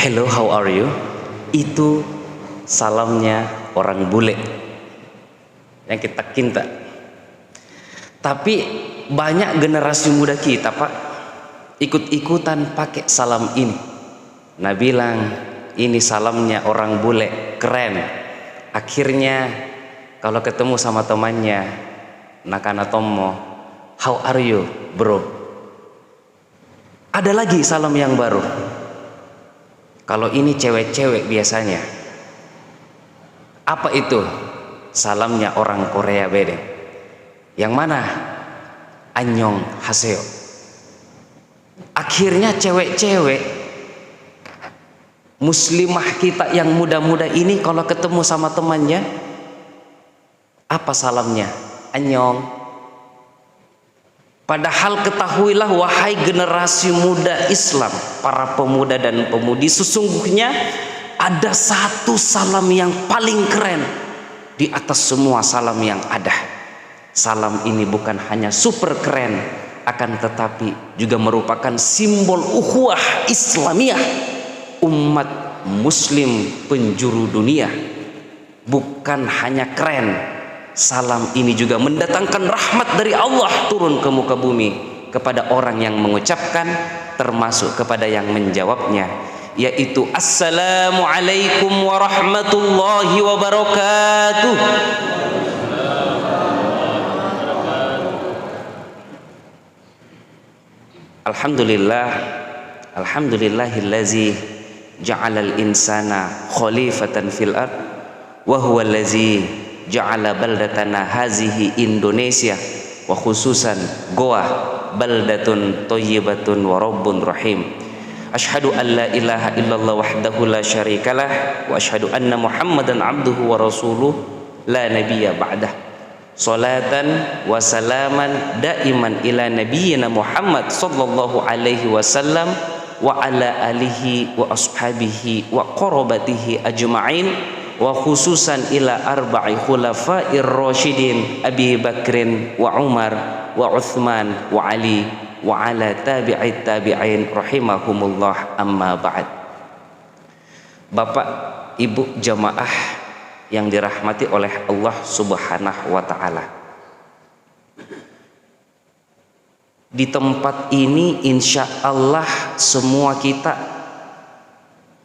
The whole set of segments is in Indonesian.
Hello, how are you? Itu salamnya orang bule yang kita cinta. Tapi banyak generasi muda kita, Pak, ikut-ikutan pakai salam ini. Nah, bilang ini salamnya orang bule, keren. Akhirnya kalau ketemu sama temannya, nakana tomo, how are you bro? Ada lagi salam yang baru. Kalau ini cewek-cewek biasanya. Apa itu? Salamnya orang Korea beda. Yang mana? Annyeong haseyo. Akhirnya cewek-cewek muslimah kita yang muda-muda ini kalau ketemu sama temannya, apa salamnya? Annyeong. Padahal ketahuilah wahai generasi muda Islam, para pemuda dan pemudi, sesungguhnya ada satu salam yang paling keren di atas semua salam yang ada. Salam ini bukan hanya super keren, akan tetapi juga merupakan simbol ukhuwah Islamiyah umat muslim penjuru dunia. Bukan hanya keren, salam ini juga mendatangkan rahmat dari Allah turun ke muka bumi kepada orang yang mengucapkan, termasuk kepada yang menjawabnya, yaitu Assalamualaikum warahmatullahi wabarakatuh. Alhamdulillah, alhamdulillahillazi ja'alal insana khalifatan fil ard wa huwa allazi ja'ala baldatana hazihi Indonesia wa khususan Goa baldatun thayyibatun wa rabbun rahim. Asyhadu an la ilaha illallah wahdahu la syarikalah wa asyhadu anna Muhammadan abduhu wa rasuluh la nabiyya ba'dah. Salatan wa salaman daiman ila nabiyyina Muhammad sallallahu alaihi wasallam wa ala alihi wa ashabihi wa qarabatihi ajma'in, wa khususan ila arba'i khulafa'ir rasyidin Abi Bakrin wa Umar wa Uthman wa Ali wa ala tabi'it tabi'in rahimahumullah, amma ba'd. Bapak, Ibu jamaah yang dirahmati oleh Allah Subhanahu wa ta'ala, di tempat ini insya Allah semua kita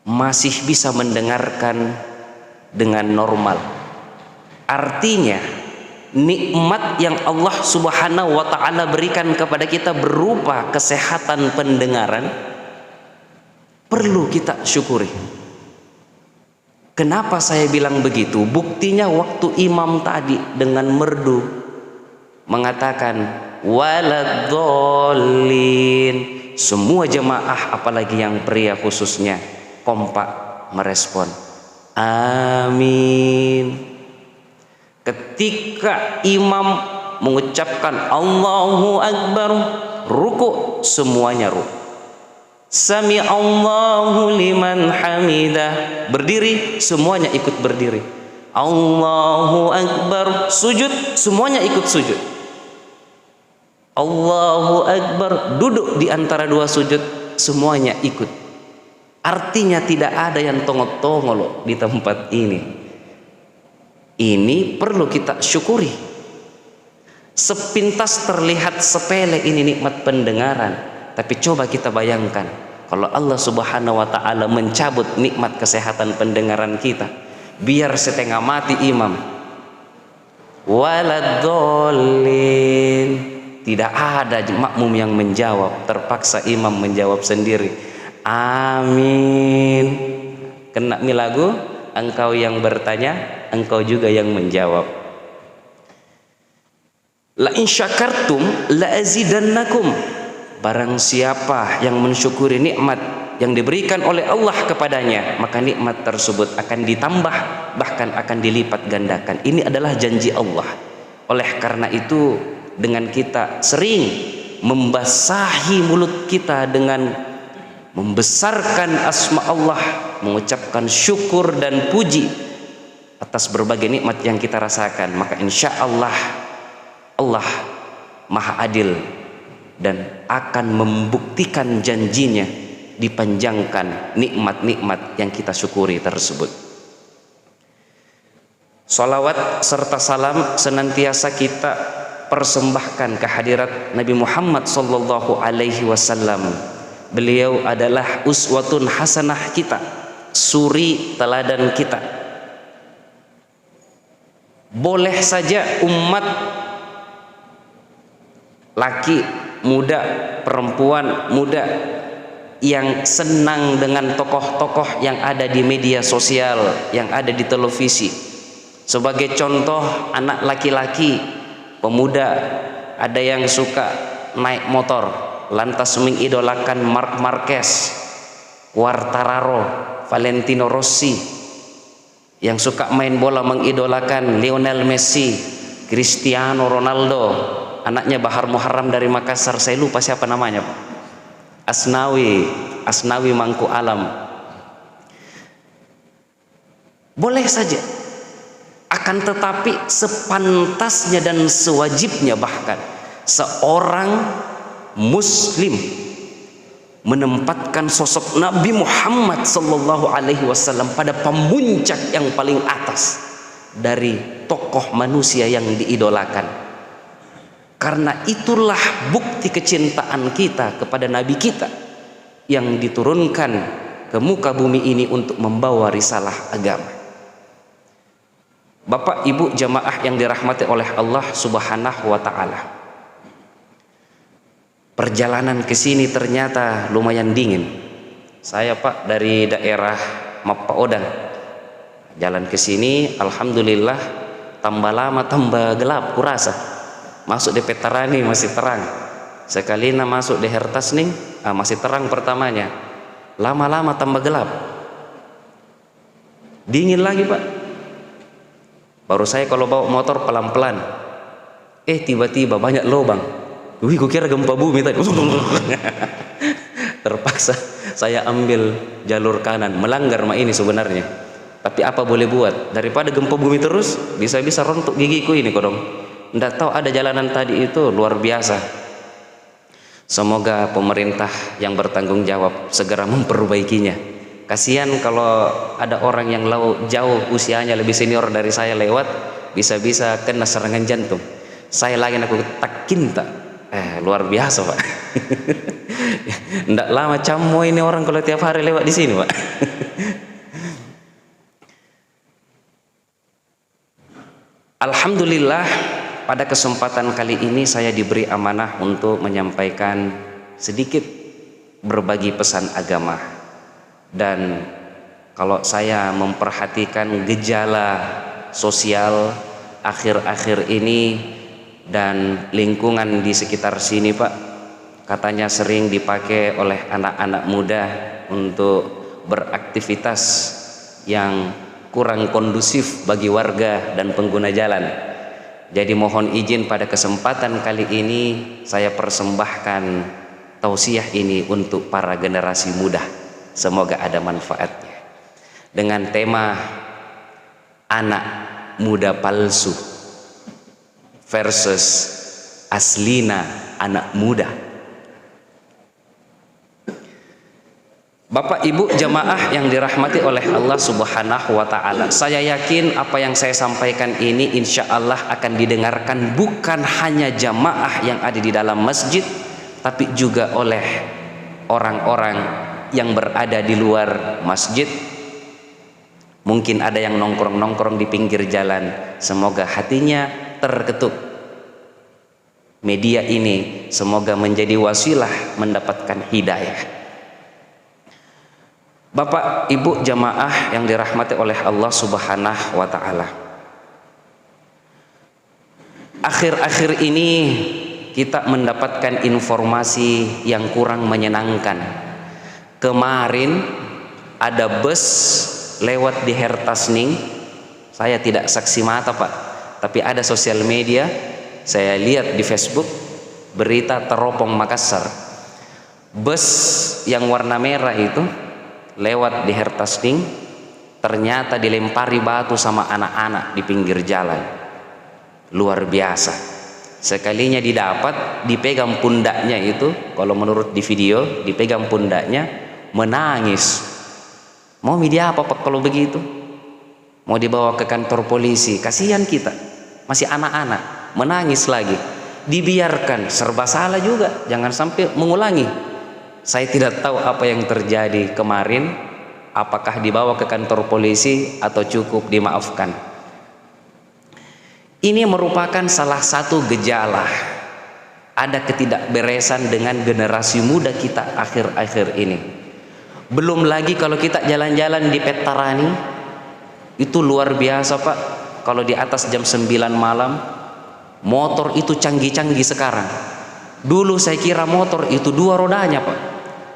masih bisa mendengarkan dengan normal. Artinya nikmat yang Allah Subhanahu wa ta'ala berikan kepada kita berupa kesehatan pendengaran perlu kita syukuri. Kenapa saya bilang begitu? Buktinya waktu imam tadi dengan merdu mengatakan waladhdallin, semua jemaah apalagi yang pria khususnya kompak merespon amin. Ketika imam mengucapkan Allahu Akbar, ruku, semuanya ruku. Sami'allahu liman hamidah, berdiri, semuanya ikut berdiri. Allahu Akbar, sujud, semuanya ikut sujud. Allahu Akbar, duduk di antara dua sujud, semuanya ikut. Artinya tidak ada yang tongol-tongol di tempat ini. Ini perlu kita syukuri. Sepintas terlihat sepele ini nikmat pendengaran, tapi coba kita bayangkan kalau Allah Subhanahu wa ta'ala mencabut nikmat kesehatan pendengaran kita, biar setengah mati imam waladhdallin, tidak ada makmum yang menjawab, terpaksa imam menjawab sendiri amin. Kena mi lagu, engkau yang bertanya, engkau juga yang menjawab. La in syakartum la azidannakum, barang siapa yang mensyukuri nikmat yang diberikan oleh Allah kepadanya, maka nikmat tersebut akan ditambah, bahkan akan dilipat gandakan. Ini adalah janji Allah. Oleh karena itu, dengan kita sering membasahi mulut kita dengan membesarkan asma Allah, mengucapkan syukur dan puji atas berbagai nikmat yang kita rasakan, maka insya Allah Allah Maha Adil dan akan membuktikan janjinya dipanjangkan nikmat-nikmat yang kita syukuri tersebut. Salawat serta salam senantiasa kita persembahkan kehadirat Nabi Muhammad sallallahu alaihi wasallam. Beliau adalah uswatun hasanah kita, suri teladan kita. Boleh saja umat laki muda, perempuan muda yang senang dengan tokoh-tokoh yang ada di media sosial, yang ada di televisi. Sebagai contoh, anak laki-laki pemuda ada yang suka naik motor lantas mengidolakan Marc Marquez, Quartararo, Valentino Rossi. Yang suka main bola mengidolakan Lionel Messi, Cristiano Ronaldo. Anaknya Bahar Muharram dari Makassar, saya lupa siapa namanya Pak. Asnawi Mangku Alam. Boleh saja, akan tetapi sepantasnya dan sewajibnya bahkan seorang muslim menempatkan sosok Nabi Muhammad sallallahu alaihi wasallam pada pemuncak yang paling atas dari tokoh manusia yang diidolakan. Karena itulah bukti kecintaan kita kepada Nabi kita yang diturunkan ke muka bumi ini untuk membawa risalah agama. Bapak Ibu jamaah yang dirahmati oleh Allah Subhanahu wa taala. Perjalanan ke sini ternyata lumayan dingin. Saya Pak dari daerah Mapaodang. Jalan ke sini alhamdulillah tambah lama tambah gelap kurasa. Masuk di Petarani masih terang. Sekalina masuk di Hertasning masih terang pertamanya. Lama-lama tambah gelap. Dingin lagi Pak. Baru saya kalau bawa motor pelan-pelan. Tiba-tiba banyak lubang. Wih, gue kira gempa bumi tadi. Terpaksa saya ambil jalur kanan, melanggar mah ini sebenarnya. Tapi apa boleh buat? Daripada gempa bumi terus, bisa-bisa rontok gigiku ini kodong. Nggak tahu ada jalanan tadi itu luar biasa. Semoga pemerintah yang bertanggung jawab segera memperbaikinya. Kasihan kalau ada orang yang jauh usianya lebih senior dari saya lewat, bisa-bisa kena serangan jantung. Saya lagi aku tak kinta. Luar biasa Pak. Nggak lama camo ini orang kalau tiap hari lewat di sini Pak. Alhamdulillah pada kesempatan kali ini saya diberi amanah untuk menyampaikan sedikit berbagi pesan agama. Dan kalau saya memperhatikan gejala sosial akhir-akhir ini dan lingkungan di sekitar sini Pak, katanya sering dipakai oleh anak-anak muda untuk beraktivitas yang kurang kondusif bagi warga dan pengguna jalan. Jadi mohon izin pada kesempatan kali ini saya persembahkan tausiah ini untuk para generasi muda. Semoga ada manfaatnya. Dengan tema anak muda palsu versus aslina anak muda. Bapak Ibu jamaah yang dirahmati oleh Allah Subhanahu wa taala, saya yakin apa yang saya sampaikan ini insya Allah akan didengarkan bukan hanya jamaah yang ada di dalam masjid, tapi juga oleh orang-orang yang berada di luar masjid. Mungkin ada yang nongkrong-nongkrong di pinggir jalan. Semoga hatinya terketuk. Media ini semoga menjadi wasilah mendapatkan hidayah. Bapak Ibu jamaah yang dirahmati oleh Allah Subhanahu wa taala. Akhir-akhir ini kita mendapatkan informasi yang kurang menyenangkan. Kemarin ada bus lewat di Hertasning. Saya tidak saksi mata Pak, tapi ada sosial media, saya lihat di Facebook berita teropong Makassar. Bus yang warna merah itu lewat di Hertasning, ternyata dilempari batu sama anak-anak di pinggir jalan. Luar biasa. Sekalinya didapat, dipegang pundaknya itu, kalau menurut di video, dipegang pundaknya, menangis. Mau media apa Pak kalau begitu? Mau dibawa ke kantor polisi, kasihan kita, masih anak-anak, menangis lagi. Dibiarkan, serba salah juga, jangan sampai mengulangi. Saya tidak tahu apa yang terjadi kemarin, apakah dibawa ke kantor polisi atau cukup dimaafkan. Ini merupakan salah satu gejala ada ketidakberesan dengan generasi muda kita akhir-akhir ini. Belum lagi kalau kita jalan-jalan di Petarani, itu luar biasa Pak. Kalau di atas jam 9 malam, motor itu canggih-canggih sekarang. Dulu saya kira motor itu 2 rodanya Pak.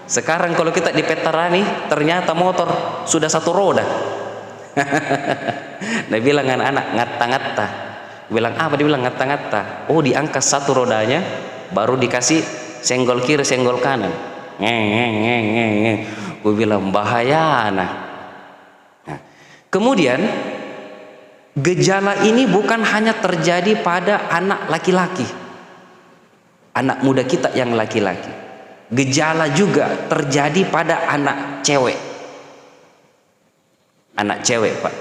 Sekarang kalau kita di Petarani, ternyata motor sudah 1 roda. Dia bilang anak-anak ngata-ngata. Bilang apa? Dia bilang ngata-ngata. Oh, diangkat 1 rodanya, baru dikasih senggol kiri, senggol kanan. Gue bilang bahaya. Nah, kemudian gejala ini bukan hanya terjadi pada anak laki-laki, anak muda kita yang laki-laki. Gejala juga terjadi pada anak cewek. Anak cewek Pak,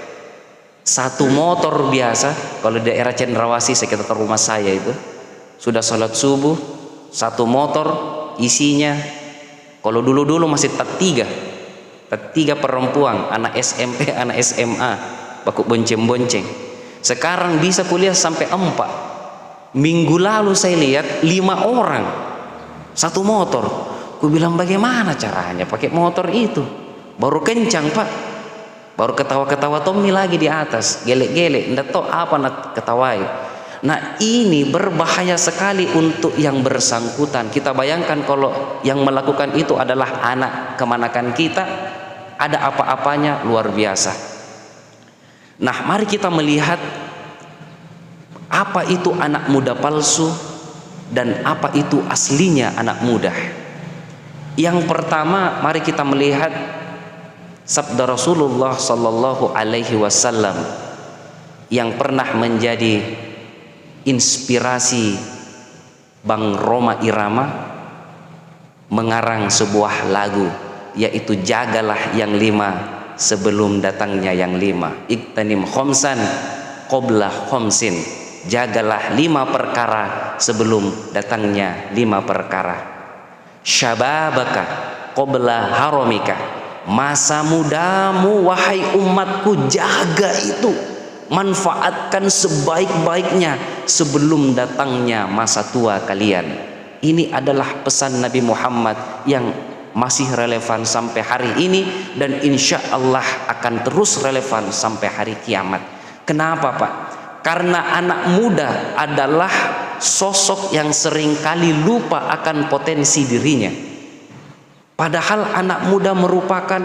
1 motor biasa. Kalau di daerah Cendrawasih sekitar rumah saya itu, sudah sholat subuh, 1 motor isinya, kalau dulu-dulu masih tat 3 perempuan, anak SMP, anak SMA, baku bonceng-bonceng. Sekarang bisa kuliah sampai 4. Minggu lalu saya lihat 5 orang 1 motor. Ku bilang bagaimana caranya pakai motor itu? Baru kencang Pak, baru ketawa-ketawa Tommy lagi di atas, gelek-gelek, ndak tahu apa nak ketawai. Nah, ini berbahaya sekali untuk yang bersangkutan. Kita bayangkan kalau yang melakukan itu adalah anak kemanakan kita, ada apa-apanya luar biasa. Nah, mari kita melihat apa itu anak muda palsu dan apa itu aslinya anak muda. Yang pertama, mari kita melihat sabda Rasulullah sallallahu alaihi wasallam yang pernah menjadi inspirasi Bang Roma Irama mengarang sebuah lagu, yaitu jagalah yang 5 sebelum datangnya yang 5. Iktanim khomsan qabla khomsin, jagalah 5 perkara sebelum datangnya 5 perkara. Syababaka qabla haramika, masa mudamu wahai umatku jaga itu, manfaatkan sebaik-baiknya sebelum datangnya masa tua kalian. Ini adalah pesan Nabi Muhammad yang masih relevan sampai hari ini dan insya Allah akan terus relevan sampai hari kiamat. Kenapa Pak? Karena anak muda adalah sosok yang seringkali lupa akan potensi dirinya. Padahal anak muda merupakan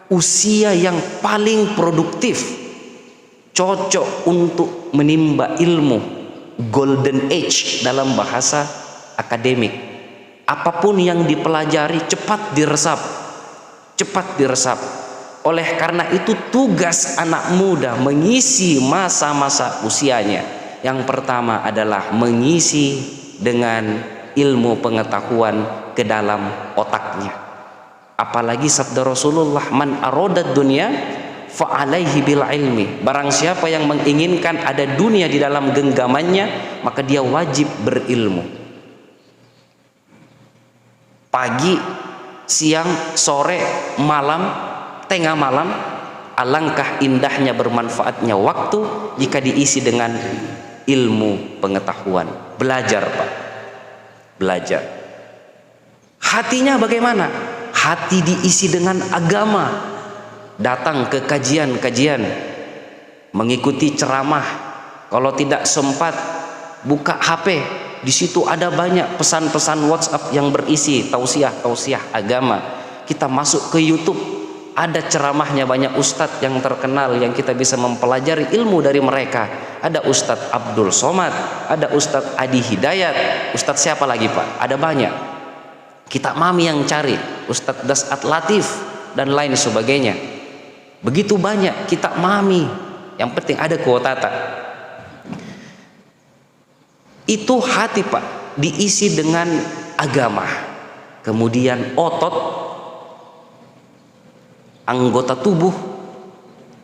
usia yang paling produktif, cocok untuk menimba ilmu, golden age dalam bahasa akademik. Apapun yang dipelajari cepat diresap, cepat diresap. Oleh karena itu tugas anak muda mengisi masa-masa usianya, yang pertama adalah mengisi dengan ilmu pengetahuan ke dalam otaknya. Apalagi sabda Rasulullah, man aradad dunya fa'alaihi bil ilmi, barang siapa yang menginginkan ada dunia di dalam genggamannya, maka dia wajib berilmu. Pagi, siang, sore, malam, tengah malam, alangkah indahnya bermanfaatnya waktu jika diisi dengan ilmu pengetahuan. Belajar Pak, belajar. Hatinya bagaimana? Hati diisi dengan agama, datang ke kajian-kajian, mengikuti ceramah. Kalau tidak sempat, buka HP, di situ ada banyak pesan-pesan WhatsApp yang berisi tausiah-tausiah agama. Kita masuk ke YouTube, ada ceramahnya banyak ustadz yang terkenal yang kita bisa mempelajari ilmu dari mereka. Ada Ustadz Abdul Somad, ada Ustadz Adi Hidayat, Ustadz siapa lagi Pak? Ada banyak. Kita mami yang cari, Ustadz Dasat Latif dan lain sebagainya. Begitu banyak kita mami. Yang penting ada kuota tak. Itu hati Pak, diisi dengan agama. Kemudian otot anggota tubuh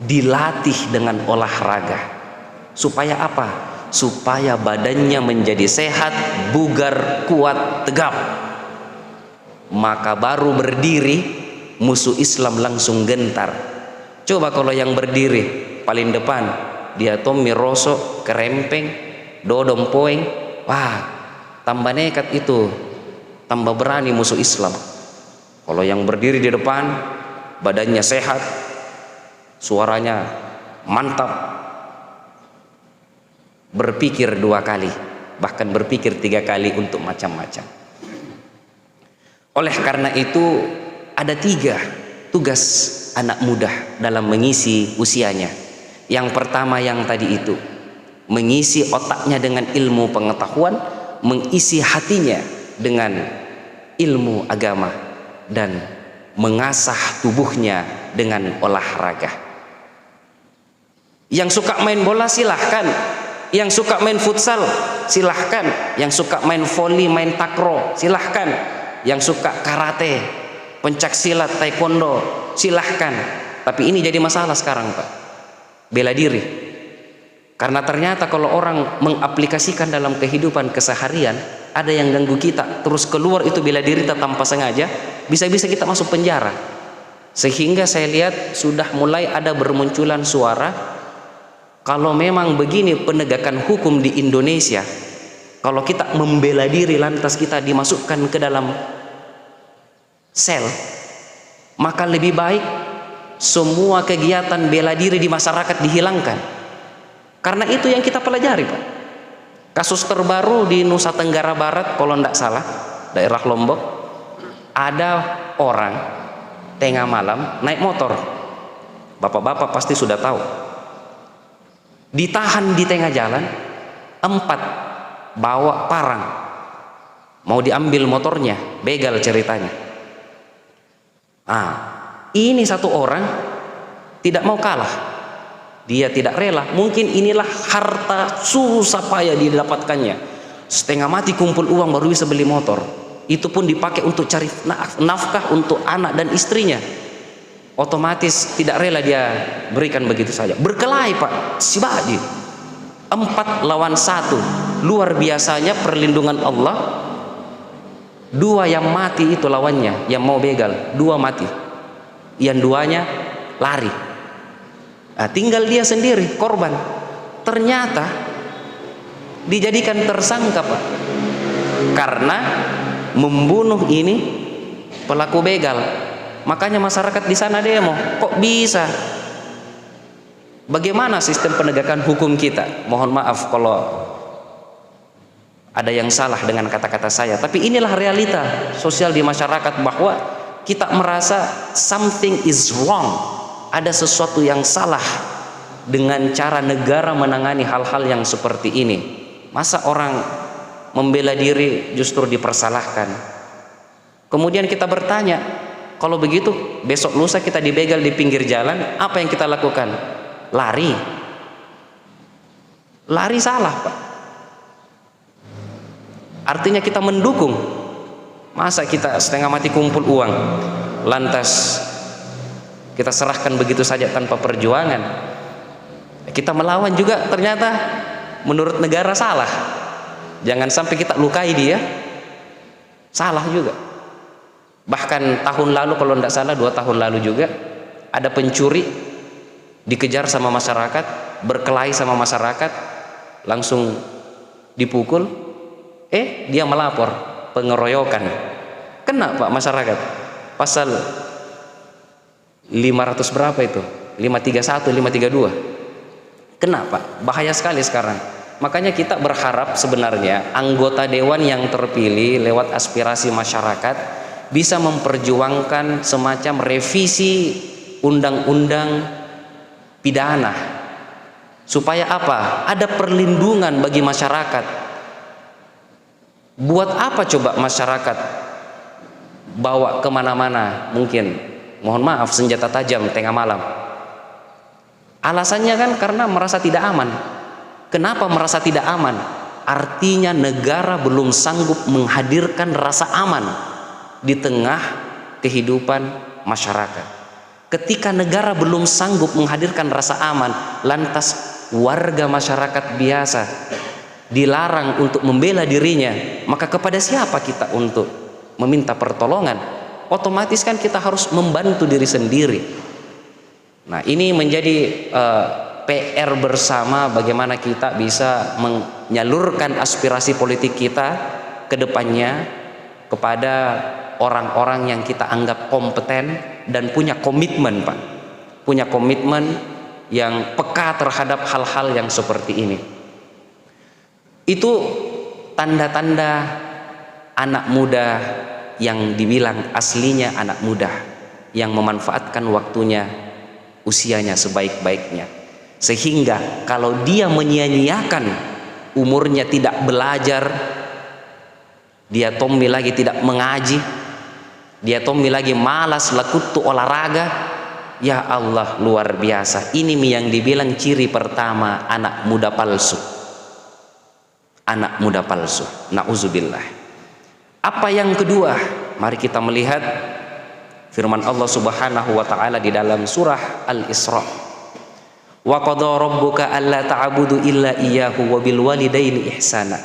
dilatih dengan olahraga. Supaya apa? Supaya badannya menjadi sehat, bugar, kuat, tegap. Maka baru berdiri, musuh Islam langsung gentar. Coba kalau yang berdiri paling depan, dia Tommy Rosso, kerempeng, dodom poeng, wah, tambah nekat itu, tambah berani musuh Islam. Kalau yang berdiri di depan, badannya sehat, suaranya mantap, berpikir 2 kali, bahkan berpikir 3 kali untuk macam-macam. Oleh karena itu, ada 3 tugas anak muda dalam mengisi usianya. Yang pertama yang tadi itu, mengisi otaknya dengan ilmu pengetahuan, mengisi hatinya dengan ilmu agama, dan mengasah tubuhnya dengan olahraga. Yang suka main bola silahkan, yang suka main futsal silahkan, yang suka main voli, main takraw silahkan, yang suka karate, pencak silat, taekwondo silahkan. Tapi ini jadi masalah sekarang, Pak, bela diri. Karena ternyata kalau orang mengaplikasikan dalam kehidupan keseharian, ada yang ganggu kita, terus keluar itu bela diri tanpa sengaja, bisa-bisa kita masuk penjara. Sehingga saya lihat sudah mulai ada bermunculan suara, kalau memang begini penegakan hukum di Indonesia, kalau kita membela diri lantas kita dimasukkan ke dalam sel, maka lebih baik semua kegiatan bela diri di masyarakat dihilangkan. Karena itu yang kita pelajari, Pak. Kasus terbaru di Nusa Tenggara Barat, kalau tidak salah, daerah Lombok, ada orang tengah malam naik motor. Bapak-bapak pasti sudah tahu. Ditahan di tengah jalan, 4 bawa parang, mau diambil motornya, begal ceritanya. Ini 1 orang tidak mau kalah, dia tidak rela. Mungkin inilah harta susah payah didapatkannya, setengah mati kumpul uang baru bisa beli motor. Itu pun dipakai untuk cari nafkah untuk anak dan istrinya. Otomatis tidak rela dia berikan begitu saja. Berkelahi, Pak, si baji. 4 lawan 1, luar biasanya perlindungan Allah. 2 yang mati itu lawannya, yang mau begal, 2 mati, yang 2-nya lari. Tinggal dia sendiri korban. Ternyata dijadikan tersangka, Pak, karena membunuh ini pelaku begal. Makanya masyarakat di sana demo, kok bisa? Bagaimana sistem penegakan hukum kita? Mohon maaf kalau ada yang salah dengan kata-kata saya, tapi inilah realita sosial di masyarakat, bahwa kita merasa something is wrong, ada sesuatu yang salah dengan cara negara menangani hal-hal yang seperti ini. Masa orang membela diri justru dipersalahkan? Kemudian kita bertanya, kalau begitu besok lusa kita dibegal di pinggir jalan, apa yang kita lakukan? Lari. Lari salah, Pak. Artinya kita mendukung. Masa kita setengah mati kumpul uang, lantas kita serahkan begitu saja tanpa perjuangan? Kita melawan juga ternyata menurut negara salah. Jangan sampai kita lukai dia, salah juga. Bahkan tahun lalu kalau tidak salah, 2 tahun lalu juga ada pencuri dikejar sama masyarakat, berkelahi sama masyarakat, langsung dipukul. Dia melapor pengeroyokan. Kena, Pak, masyarakat. Pasal 500 berapa itu? 531, 532. Kena, Pak. Bahaya sekali sekarang. Makanya kita berharap sebenarnya anggota dewan yang terpilih lewat aspirasi masyarakat bisa memperjuangkan semacam revisi undang-undang pidana. Supaya apa? Ada perlindungan bagi masyarakat. Buat apa coba masyarakat bawa kemana-mana, mungkin, mohon maaf, senjata tajam tengah malam? Alasannya kan karena merasa tidak aman. Kenapa merasa tidak aman? Artinya negara belum sanggup menghadirkan rasa aman di tengah kehidupan masyarakat. Ketika negara belum sanggup menghadirkan rasa aman, lantas warga masyarakat biasa dilarang untuk membela dirinya, maka kepada siapa kita untuk meminta pertolongan? Otomatis kan kita harus membantu diri sendiri. Nah, ini menjadi PR bersama, bagaimana kita bisa menyalurkan aspirasi politik kita ke depannya kepada orang-orang yang kita anggap kompeten dan punya komitmen, Pak. Punya komitmen yang peka terhadap hal-hal yang seperti ini. Itu tanda-tanda anak muda yang dibilang aslinya anak muda, yang memanfaatkan waktunya, usianya sebaik-baiknya. Sehingga kalau dia menyia-nyiakan umurnya, tidak belajar, dia tommy lagi tidak mengaji, dia tommy lagi malas lakutu olahraga, ya Allah, luar biasa. Ini yang dibilang ciri pertama anak muda palsu. Anak muda palsu, na'udzubillah. Apa yang kedua? Mari kita melihat firman Allah Subhanahu wa taala di dalam surah Al-Isra. Wa qadha rabbuka alla ta'budu illa iyyahu wa bil walidaini ihsana.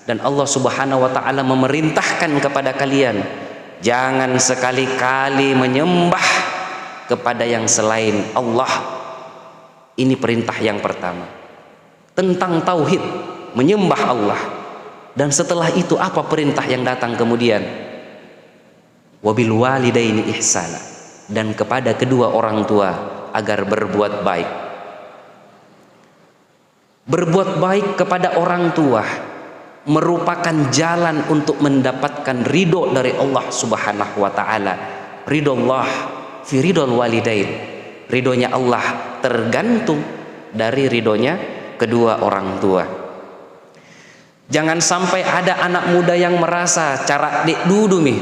Dan Allah Subhanahu wa taala memerintahkan kepada kalian, jangan sekali-kali menyembah kepada yang selain Allah. Ini perintah yang pertama tentang tauhid, menyembah Allah. Dan setelah itu apa perintah yang datang kemudian? Wabil walidaini ihsana, dan kepada kedua orang tua agar berbuat baik. Berbuat baik kepada orang tua merupakan jalan untuk mendapatkan ridho dari Allah Subhanahu wa taala. Ridho Allah fi ridhol walidain. Ridhonya Allah tergantung dari ridhonya kedua orang tua. Jangan sampai ada anak muda yang merasa cara dek dudu nih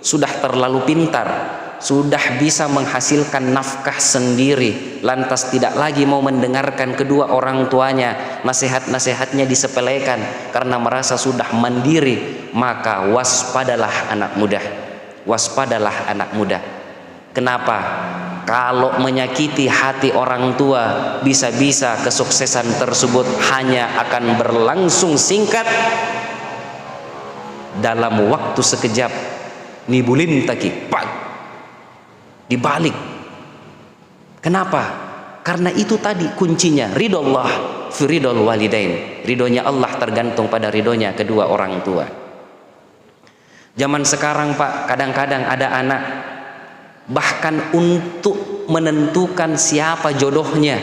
sudah terlalu pintar, sudah bisa menghasilkan nafkah sendiri, lantas tidak lagi mau mendengarkan kedua orang tuanya, nasihat-nasihatnya disepelekan karena merasa sudah mandiri. Maka waspadalah anak muda, waspadalah anak muda. Kenapa? Kalau menyakiti hati orang tua, bisa-bisa kesuksesan tersebut hanya akan berlangsung singkat, dalam waktu sekejap, nibulin taki pak dibalik. Kenapa? Karena itu tadi kuncinya, ridho Allah fi ridhol walidain. Ridhonya Allah tergantung pada ridhonya kedua orang tua. Zaman sekarang, Pak, kadang-kadang ada anak bahkan untuk menentukan siapa jodohnya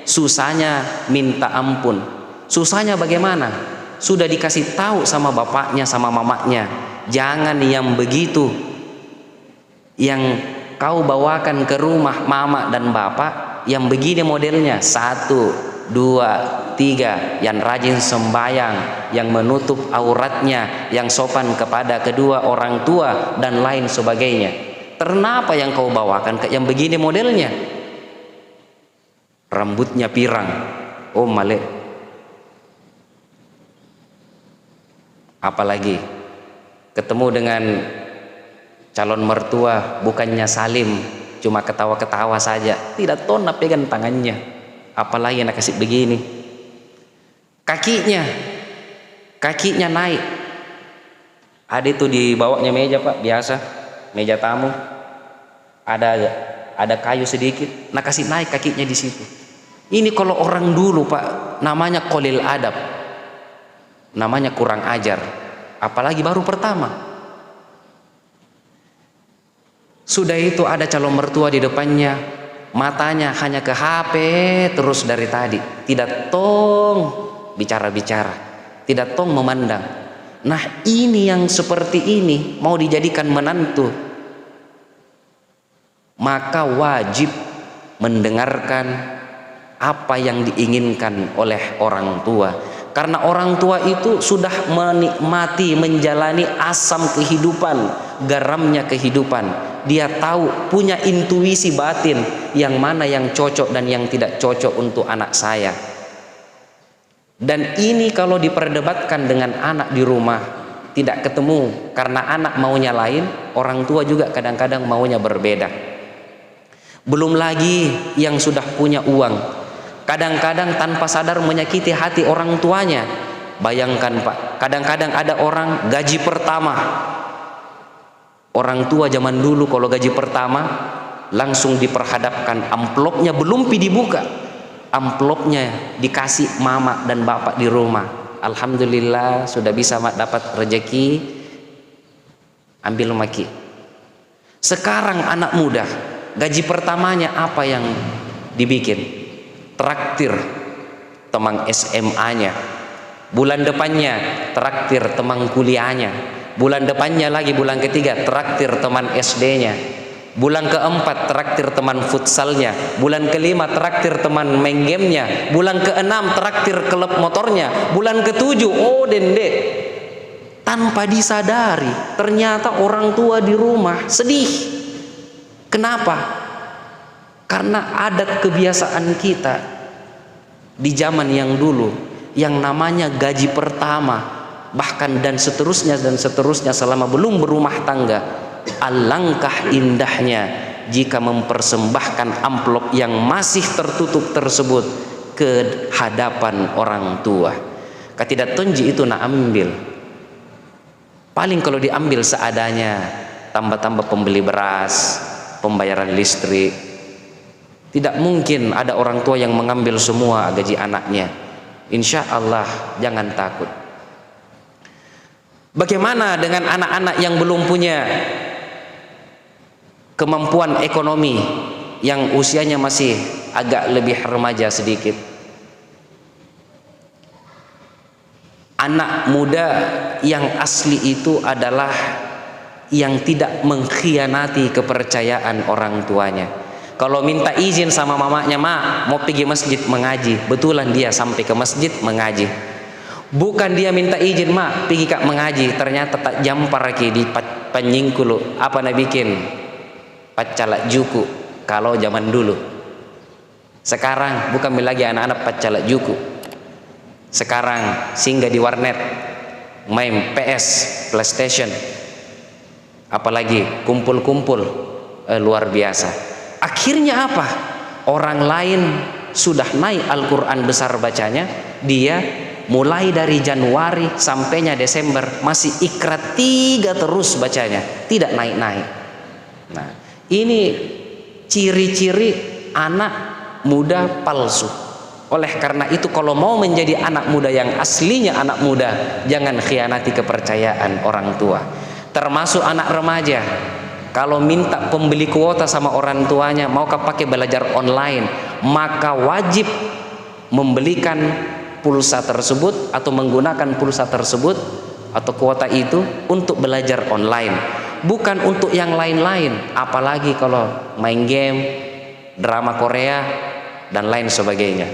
susahnya minta ampun. Susahnya bagaimana? Sudah dikasih tahu sama bapaknya sama mamanya, jangan yang begitu, yang kau bawakan ke rumah mama dan bapak yang begini modelnya, 1, 2, 3, yang rajin sembahyang, yang menutup auratnya, yang sopan kepada kedua orang tua dan lain sebagainya. Kenapa yang kau bawakan yang begini modelnya? Rambutnya pirang, oh male. Apalagi ketemu dengan calon mertua, bukannya salim, cuma ketawa-ketawa saja, tidak tona pegang tangannya. Apalagi nak kasih begini, kakinya naik. Ada itu dibawanya meja, Pak, biasa meja tamu, ada kayu sedikit, nah kasih naik kakinya di situ. Ini kalau orang dulu, Pak, namanya qolil adab, namanya kurang ajar, apalagi baru pertama. Sudah itu ada calon mertua di depannya, matanya hanya ke HP terus dari tadi, tidak tong bicara-bicara, tidak tong memandang. Nah, ini yang seperti ini mau dijadikan menantu, maka wajib mendengarkan apa yang diinginkan oleh orang tua. Karena orang tua itu sudah menikmati, menjalani asam kehidupan, garamnya kehidupan. Dia tahu, punya intuisi batin yang mana yang cocok dan yang tidak cocok untuk anak saya. Dan ini kalau diperdebatkan dengan anak di rumah tidak ketemu, karena anak maunya lain, orang tua juga kadang-kadang maunya berbeda. Belum lagi yang sudah punya uang, kadang-kadang tanpa sadar menyakiti hati orang tuanya. Bayangkan Pak, kadang-kadang ada orang gaji pertama. Orang tua zaman dulu kalau gaji pertama langsung diperhadapkan amplopnya, belum dibuka, amplopnya dikasih mama dan bapak di rumah. Alhamdulillah sudah bisa dapat rezeki, ambil maki. Sekarang anak muda gaji pertamanya apa yang dibikin? Traktir teman SMA-nya, bulan depannya traktir teman kuliahnya, bulan depannya lagi bulan ketiga traktir teman SD-nya, bulan keempat traktir teman futsalnya, bulan kelima traktir teman main gamenya, bulan keenam traktir klub motornya, bulan ketujuh oh dende. Tanpa disadari ternyata orang tua di rumah sedih. Kenapa? Karena adat kebiasaan kita di zaman yang dulu yang namanya gaji pertama, bahkan dan seterusnya selama belum berumah tangga. Alangkah indahnya jika mempersembahkan amplop yang masih tertutup tersebut ke hadapan orang tua. Katidak tonji itu nak ambil, paling kalau diambil seadanya, tambah-tambah pembeli beras, pembayaran listrik. Tidak mungkin ada orang tua yang mengambil semua gaji anaknya. Insya Allah jangan takut. Bagaimana dengan anak-anak yang belum punya kemampuan ekonomi, yang usianya masih agak lebih remaja sedikit? Anak muda yang asli itu adalah yang tidak mengkhianati kepercayaan orang tuanya. Kalau minta izin sama mamanya, "Ma, mau pergi masjid mengaji," betulan dia sampai ke masjid mengaji. Bukan dia minta izin, "Ma, pergi kak mengaji," ternyata tak jampar lagi di penyingkulu. Apa nak bikin? Pacalak juku kalau zaman dulu. Sekarang bukan lagi anak-anak pacalak juku. Sekarang singgah di warnet, main PS, PlayStation, apalagi kumpul-kumpul luar biasa. Akhirnya apa? Orang lain sudah naik Al-Quran besar bacanya, dia mulai dari Januari sampainya Desember masih ikrat 3 terus bacanya, tidak naik-naik. Nah, ini ciri-ciri anak muda palsu. Oleh karena itu kalau mau menjadi anak muda yang aslinya anak muda, jangan khianati kepercayaan orang tua. Termasuk anak remaja, kalau minta pembeli kuota sama orang tuanya, maukah pakai belajar online, maka wajib membelikan pulsa tersebut atau menggunakan pulsa tersebut atau kuota itu untuk belajar online, bukan untuk yang lain-lain. Apalagi kalau main game, drama Korea dan lain sebagainya.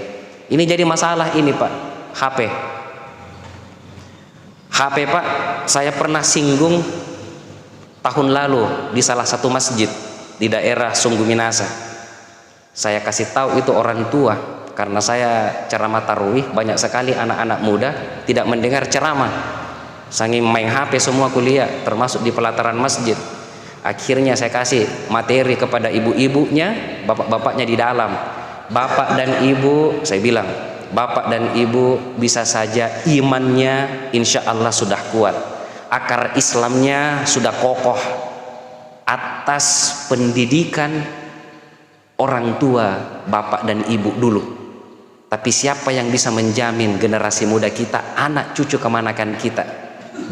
Ini jadi masalah ini Pak. HP Pak, saya pernah singgung tahun lalu di salah satu masjid di daerah Sungguh Minasa. Saya kasih tahu itu orang tua, karena saya ceramah tarawih, banyak sekali anak-anak muda tidak mendengar ceramah, saking main HP semua kuliah, termasuk di pelataran masjid. Akhirnya saya kasih materi kepada ibu-ibunya, bapak-bapaknya di dalam. Bapak dan ibu, saya bilang, bapak dan ibu bisa saja imannya insya Allah sudah kuat, akar Islamnya sudah kokoh atas pendidikan orang tua bapak dan ibu dulu. Tapi siapa yang bisa menjamin generasi muda kita, anak cucu kemanakan kita,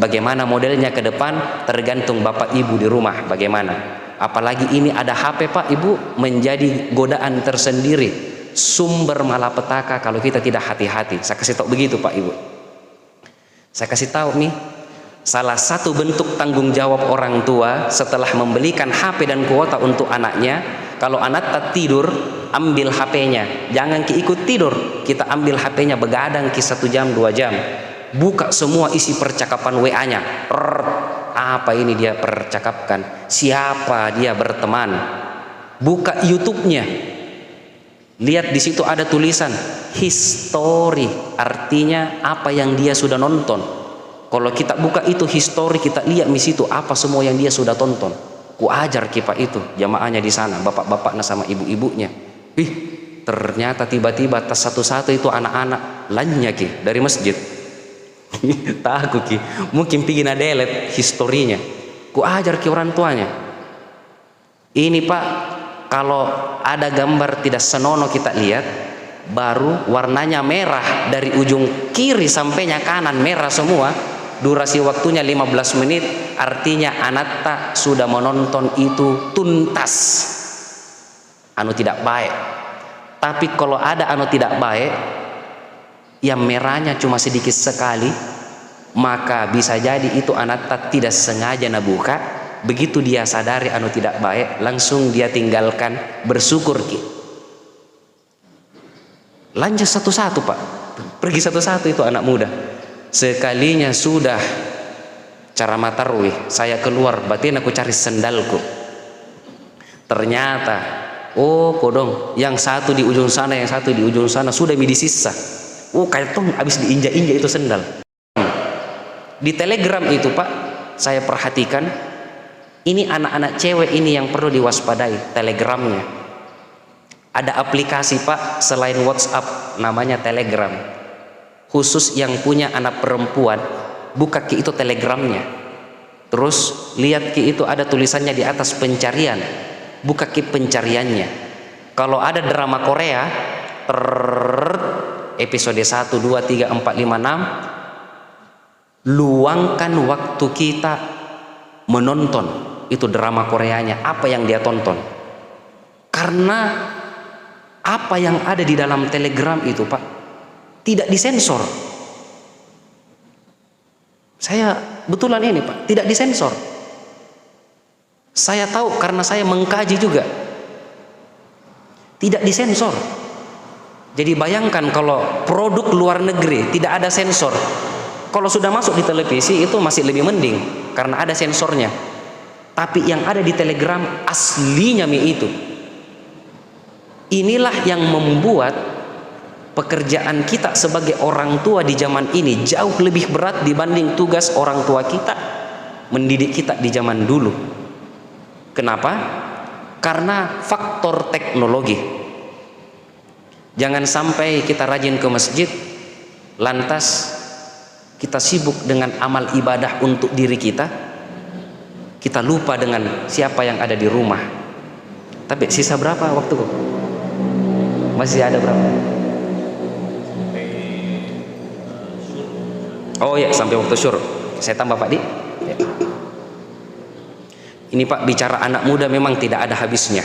bagaimana modelnya ke depan, tergantung bapak ibu di rumah bagaimana. Apalagi ini ada HP Pak Ibu, menjadi godaan tersendiri, sumber malapetaka kalau kita tidak hati-hati. Saya kasih tahu begitu Pak Ibu. Saya kasih tahu nih, salah satu bentuk tanggung jawab orang tua setelah membelikan HP dan kuota untuk anaknya, kalau anak tak tidur, ambil HP-nya, jangan ikut tidur, kita ambil HP-nya, begadang 1 jam 2 jam, buka semua isi percakapan WA-nya. Apa ini dia percakapkan, siapa dia berteman, buka YouTube-nya, lihat di situ ada tulisan history, artinya apa yang dia sudah nonton. Kalau kita buka itu history, kita lihat di situ apa semua yang dia sudah tonton. ku ajar kipa itu jamaahnya di sana, bapak-bapaknya sama ibu-ibunya. Ternyata tiba-tiba tas satu-satu itu anak-anak lainnya ki dari masjid. Takut ki, mungkin pingin delete historinya. Ku ajar ki orang tuanya. Ini Pak, kalau ada gambar tidak senonoh kita lihat, baru warnanya merah dari ujung kiri sampainya kanan merah semua, durasi waktunya 15 menit, artinya anatta sudah menonton itu tuntas. Anu tidak baik. Tapi kalau ada anu tidak baik yang merahnya cuma sedikit sekali, maka bisa jadi itu anatta tidak sengaja nabuka. Begitu dia sadari anu tidak baik, langsung dia tinggalkan, bersyukur ki. Lanjut satu-satu Pak, pergi satu-satu itu anak muda. Sekalinya sudah cara matarwih, saya keluar, batin aku cari sendalku. Ternyata, oh kodong, yang satu di ujung sana, yang satu di ujung sana sudah midisisa. Oh kayak tong habis diinjak-injak itu sendal. Di Telegram itu Pak, saya perhatikan, ini anak-anak cewek ini yang perlu diwaspadai Telegramnya. Ada aplikasi Pak selain WhatsApp, namanya Telegram. Khusus yang punya anak perempuan, buka ki itu Telegramnya. Terus lihat ki itu ada tulisannya di atas pencarian, buka ki pencariannya. Kalau ada drama Korea, episode 1, 2, 3, 4, 5, 6, luangkan waktu kita menonton itu drama Koreanya, apa yang dia tonton. Karena apa yang ada di dalam Telegram itu Pak tidak disensor. Saya betulan ini Pak, tidak disensor. Saya tahu karena saya mengkaji juga, tidak disensor. Jadi bayangkan kalau produk luar negeri tidak ada sensor, kalau sudah masuk di televisi itu masih lebih mending karena ada sensornya. Tapi yang ada di Telegram aslinya itu. Inilah yang membuat pekerjaan kita sebagai orang tua di zaman ini jauh lebih berat dibanding tugas orang tua kita mendidik kita di zaman dulu. Kenapa? Karena faktor teknologi. Jangan sampai kita rajin ke masjid, lantas kita sibuk dengan amal ibadah untuk diri kita lupa dengan siapa yang ada di rumah. Tapi sisa berapa waktuku? Masih ada berapa? Oh ya, sampai waktu syur. Saya tambah Pak Di ya. Ini Pak, bicara anak muda memang tidak ada habisnya.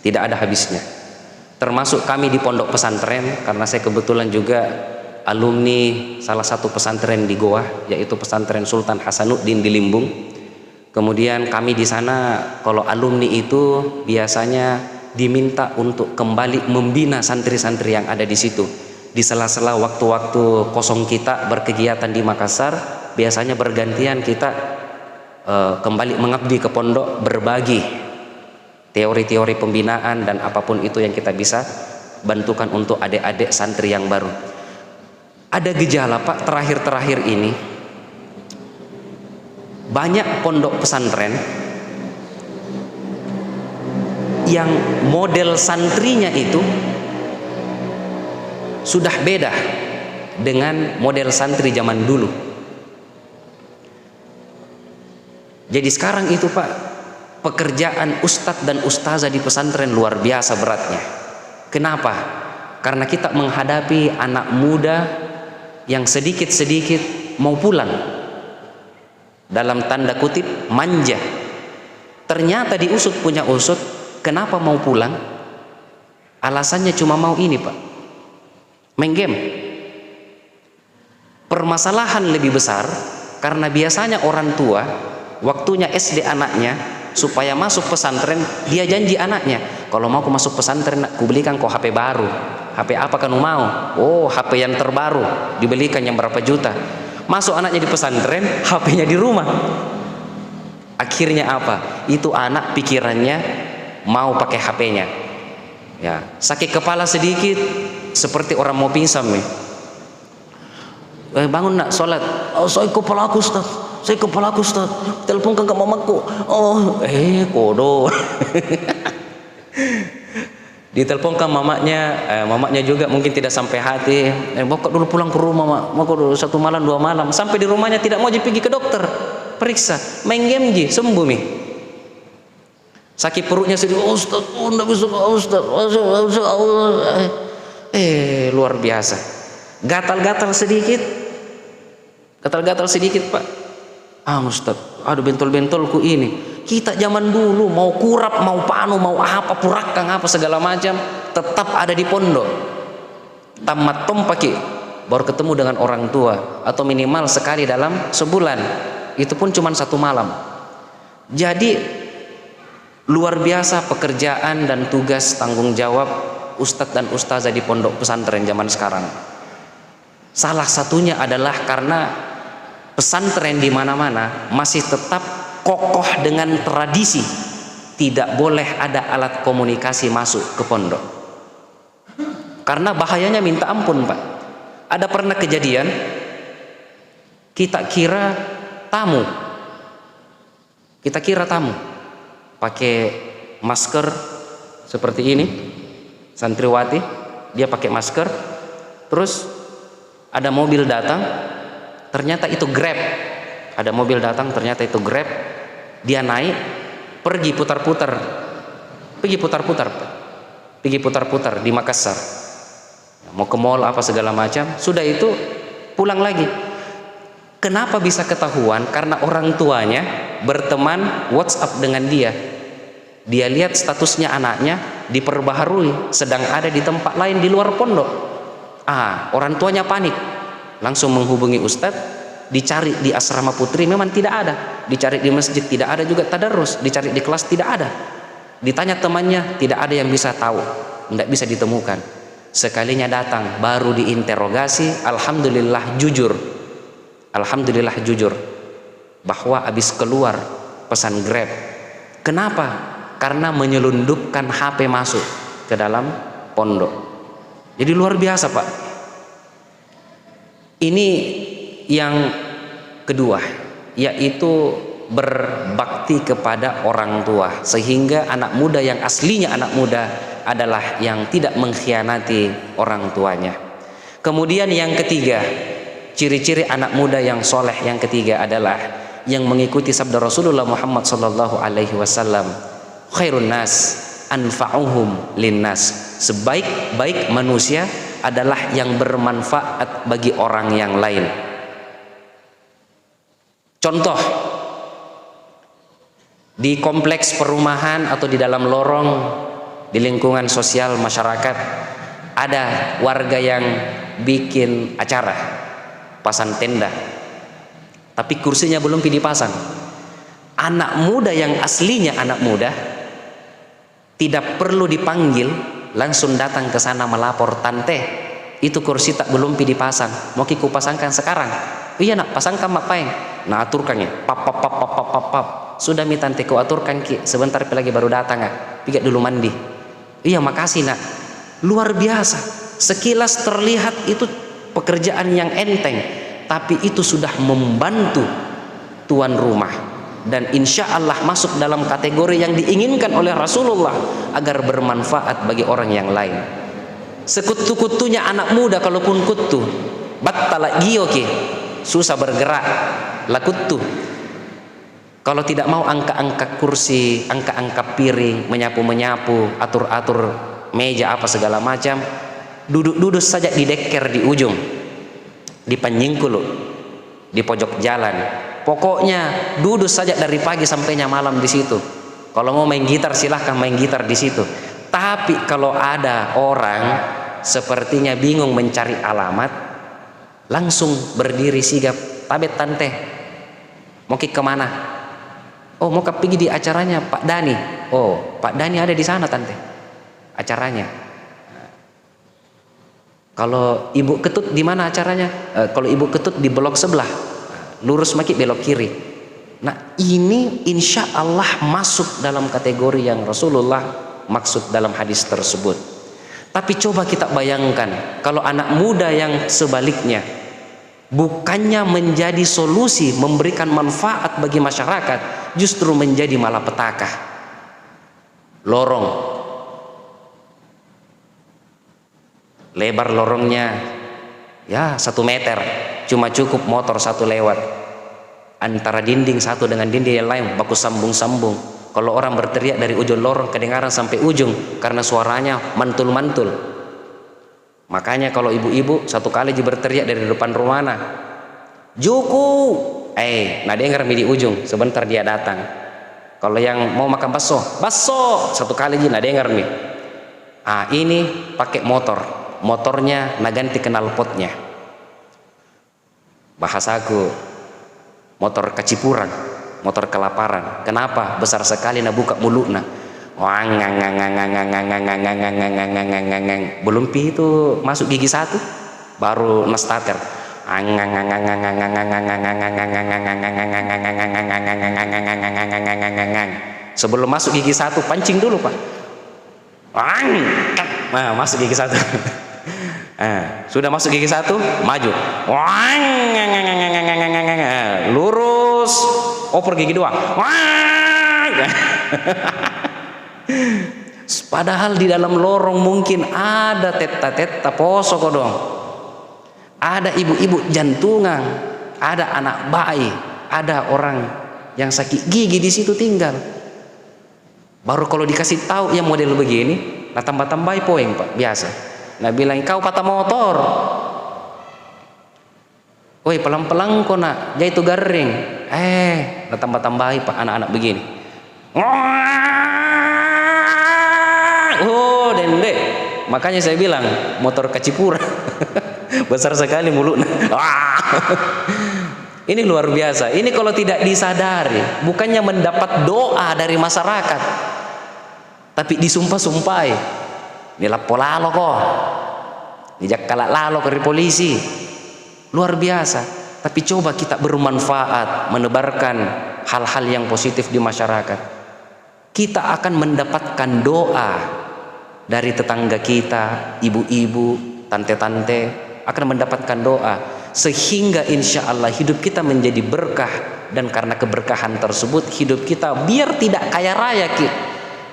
Tidak ada habisnya. Termasuk kami di pondok pesantren, karena saya kebetulan juga alumni salah satu pesantren di Goa, yaitu pesantren Sultan Hasanuddin di Limbung. Kemudian kami di sana kalau alumni itu biasanya diminta untuk kembali membina santri-santri yang ada di situ. Di sela-sela waktu-waktu kosong kita berkegiatan di Makassar, biasanya bergantian kita kembali mengabdi ke pondok, berbagi teori-teori pembinaan dan apapun itu yang kita bisa bantukan untuk adik-adik santri yang baru. Ada gejala Pak terakhir-terakhir ini, banyak pondok pesantren yang model santrinya itu sudah beda dengan model santri zaman dulu. Jadi sekarang itu Pak, pekerjaan ustadz dan ustazah di pesantren luar biasa beratnya. Kenapa? Karena kita menghadapi anak muda yang sedikit-sedikit mau pulang, dalam tanda kutip manja. Ternyata diusut punya usut, kenapa mau pulang? Alasannya cuma mau ini Pak, main game. Permasalahan lebih besar karena biasanya orang tua waktunya SD anaknya supaya masuk pesantren, dia janji anaknya, kalau mau aku masuk pesantren aku belikan kau HP baru. HP apa kamu mau? Oh, HP yang terbaru, dibelikan yang berapa juta. Masuk anaknya di pesantren, HP-nya di rumah. Akhirnya apa? Itu anak pikirannya mau pakai HP-nya. Ya, sakit kepala sedikit seperti orang mau pingsan nih. Bangun nak sholat. Oh, saya kepala aku Ustaz. saya kepala aku Ustaz, teleponkan ke mamaku. Oh, kodoh. Diteleponkan mamanya, mamanya juga mungkin tidak sampai hati. Bawa dulu pulang ke rumah, mak. Mau dulu 1 malam 2 malam. Sampai di rumahnya tidak mau pergi ke dokter, periksa, main game ji, sembuh mi. Sakit perutnya sedih, Ustaz, enggak bisa Ustaz. Luar biasa. Gatal-gatal sedikit. Gatal-gatal sedikit, Pak. Ustaz, aduh bentol-bentolku ini. Kita zaman dulu mau kurap, mau panu, mau apa, purakang apa segala macam, tetap ada di pondok. Tamat tompaki baru ketemu dengan orang tua, atau minimal sekali dalam sebulan. Itu pun cuma 1 malam. Jadi luar biasa pekerjaan dan tugas tanggung jawab ustadz dan ustazah di pondok pesantren zaman sekarang. Salah satunya adalah karena pesantren di mana-mana masih tetap kokoh dengan tradisi, tidak boleh ada alat komunikasi masuk ke pondok. Karena bahayanya minta ampun, Pak. Ada pernah kejadian kita kira tamu pakai masker seperti ini, santriwati, dia pakai masker, terus ada mobil datang, ternyata itu Grab. Ada mobil datang, ternyata itu Grab. Dia naik, pergi putar-putar di Makassar, mau ke mall apa segala macam. Sudah itu pulang lagi. Kenapa bisa ketahuan? Karena orang tuanya berteman WhatsApp dengan dia. Dia lihat statusnya anaknya diperbaharui, sedang ada di tempat lain di luar pondok. Orang tuanya panik, langsung menghubungi ustadz. Dicari di asrama putri, memang tidak ada. Dicari di masjid, tidak ada juga tadarus. Dicari di kelas, tidak ada. Ditanya temannya, tidak ada yang bisa tahu, tidak bisa ditemukan. Sekalinya datang, baru diinterogasi. Alhamdulillah jujur bahwa habis keluar pesan Grab. Kenapa? Karena menyelundupkan HP masuk ke dalam pondok. Jadi luar biasa, Pak. Ini yang kedua, yaitu berbakti kepada orang tua, sehingga anak muda yang aslinya anak muda adalah yang tidak mengkhianati orang tuanya. Kemudian yang ketiga, ciri-ciri anak muda yang soleh yang ketiga adalah yang mengikuti sabda Rasulullah Muhammad sallallahu alaihi wasallam, khairun nas anfa'uhum linnas. Sebaik-baik manusia adalah yang bermanfaat bagi orang yang lain. Contoh, di kompleks perumahan atau di dalam lorong di lingkungan sosial masyarakat, ada warga yang bikin acara, pasang tenda, tapi kursinya belum dipasang. Anak muda yang aslinya anak muda tidak perlu dipanggil, langsung datang ke sana melapor, tante itu kursi tak belum dipasang, mau kiku pasangkan sekarang. Iya nak, pasangkan mak paeng. Nah aturkan ya, pap. Sudah mi tante ku aturkan ki, sebentar lagi baru datang pigat dulu mandi. Iya makasih nak. Luar biasa. Sekilas terlihat itu pekerjaan yang enteng, tapi itu sudah membantu tuan rumah, dan insya Allah masuk dalam kategori yang diinginkan oleh Rasulullah agar bermanfaat bagi orang yang lain. Sekutu-kutunya anak muda kalaupun kutu battala giyoki, susah bergerak lakutu. Kalau tidak mau angkat-angkat kursi, angkat-angkat piring, menyapu-menyapu, atur-atur meja apa segala macam, duduk-duduk saja di deker di ujung, di Panjingkulu, di pojok jalan. Pokoknya duduk saja dari pagi sampainya malam di situ. Kalau mau main gitar silahkan main gitar di situ. Tapi kalau ada orang sepertinya bingung mencari alamat, langsung berdiri sigap, tabet tante, mau kemana? Oh mau pergi di acaranya Pak Dani. Oh Pak Dani ada di sana tante, acaranya. Kalau Ibu Ketut di mana acaranya? Kalau Ibu Ketut di blok sebelah, lurus maki belok kiri. Nah ini insya Allah masuk dalam kategori yang Rasulullah maksud dalam hadis tersebut. Tapi coba kita bayangkan kalau anak muda yang sebaliknya, bukannya menjadi solusi, memberikan manfaat bagi masyarakat, justru menjadi malapetaka. Lorong, lebar lorongnya ya 1 meter, cuma cukup motor 1 lewat. Antara dinding satu dengan dinding yang lain baku sambung-sambung. Kalau orang berteriak dari ujung lorong kedengaran sampai ujung karena suaranya mantul-mantul. Makanya kalau ibu-ibu satu kali berteriak dari depan rumahnya, Juku, nah dengar di ujung, sebentar dia datang. Kalau yang mau makan bakso, bakso, satu kali nah dengar nih. Ini pakai motornya naganti knalpotnya. Bahasaku, motor kecipuran, motor kelaparan. Kenapa? Besar sekali buka mulutnya. Belum itu masuk gigi 1 baru starter. Sebelum masuk gigi 1 pancing dulu, Pak. Masuk gigi 1. Sudah masuk gigi 1 maju. Lurus oper gigi 2. Padahal di dalam lorong mungkin ada teta-teta posok dong, ada ibu-ibu jantungan, ada anak bayi, ada orang yang sakit gigi di situ tinggal. Baru kalau dikasih tahu yang model begini, lah tambah-tambahi poin, Pak, biasa. Nah bilang kau patah motor, woi pelan-pelan kok nak, dia itu garing. Lah tambah-tambahi, Pak, anak-anak begini. Dendek. Makanya saya bilang motor kacipura. Besar sekali mulutnya. Ini luar biasa. Ini kalau tidak disadari, bukannya mendapat doa dari masyarakat, tapi disumpah-sumpahi. Ini lapo lalo kok, dijak kalak lalo ke polisi. Luar biasa. Tapi coba kita bermanfaat, menebarkan hal-hal yang positif di masyarakat. Kita akan mendapatkan doa dari tetangga kita, ibu-ibu, tante-tante, akan mendapatkan doa, sehingga insya Allah hidup kita menjadi berkah. Dan karena keberkahan tersebut, hidup kita biar tidak kaya raya,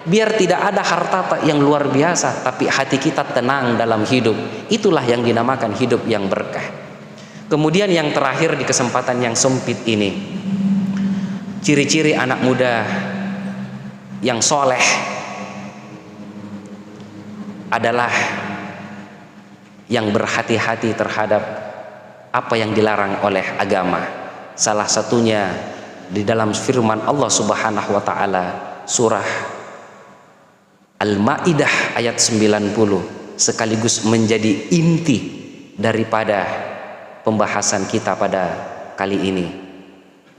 biar tidak ada harta yang luar biasa, tapi hati kita tenang dalam hidup. Itulah yang dinamakan hidup yang berkah. Kemudian yang terakhir di kesempatan yang sempit ini, ciri-ciri anak muda yang soleh adalah yang berhati-hati terhadap apa yang dilarang oleh agama. Salah satunya di dalam firman Allah Subhanahu wa taala surah Al-Maidah ayat 90, sekaligus menjadi inti daripada pembahasan kita pada kali ini,